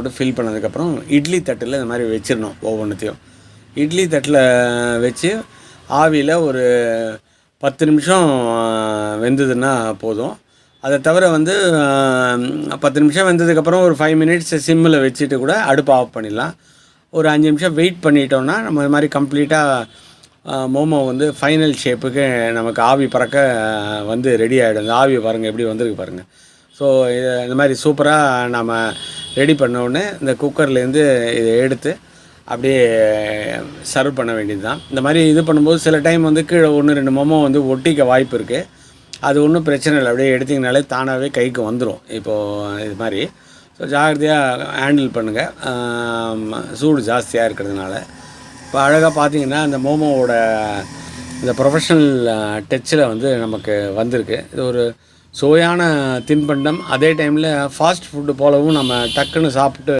போட்டு ஃபில் பண்ணதுக்கப்புறம் இட்லி தட்டில் இந்த மாதிரி வச்சிடணும். ஒவ்வொன்றுத்தையும் இட்லி தட்டில் வச்சு ஆவியில் ஒரு 10 நிமிஷம் வெந்ததுன்னா போதும். அதை தவிர வந்து 10 நிமிஷம் வெந்ததுக்கப்புறம் ஒரு 5 மினிட்ஸ் சிம்மில் வச்சுட்டு கூட அடுப்பு ஆஃப் பண்ணிடலாம். ஒரு 5 நிமிஷம் வெயிட் பண்ணிட்டோம்னா நம்ம இது மாதிரி கம்ப்ளீட்டாக மோமோ வந்து ஃபைனல் ஷேப்புக்கு நமக்கு ஆவி பறக்க வந்து ரெடி ஆகிடும். இந்த ஆவி பாருங்கள் எப்படி வந்திருக்கு பாருங்கள். ஸோ இதை இந்த மாதிரி சூப்பராக நம்ம ரெடி பண்ணோடனே இந்த குக்கர்லேருந்து இதை எடுத்து அப்படியே சர்வ் பண்ண வேண்டியது தான். இந்த மாதிரி இது பண்ணும்போது சில டைம் வந்து கீழே 1-2 மோமோ வந்து ஒட்டிக்க வாய்ப்பு இருக்குது. அது ஒன்றும் பிரச்சனை இல்லை, அப்படியே எடுத்திங்கனாலே தானாகவே கைக்கு வந்துடும். இப்போது இது மாதிரி ஸோ ஜாகிரதையாக ஹேண்டில் பண்ணுங்கள், சூடு ஜாஸ்தியாக இருக்கிறதுனால. இப்போ அழகாக பார்த்தீங்கன்னா இந்த மோமோவோட இந்த ப்ரொஃபஷ்னல் டச்சில் வந்து நமக்கு வந்திருக்கு. இது ஒரு சுவையான தின்பண்டம், அதே டைமில் ஃபாஸ்ட் ஃபுட்டு போலவும் நம்ம டக்குன்னு சாப்பிட்டு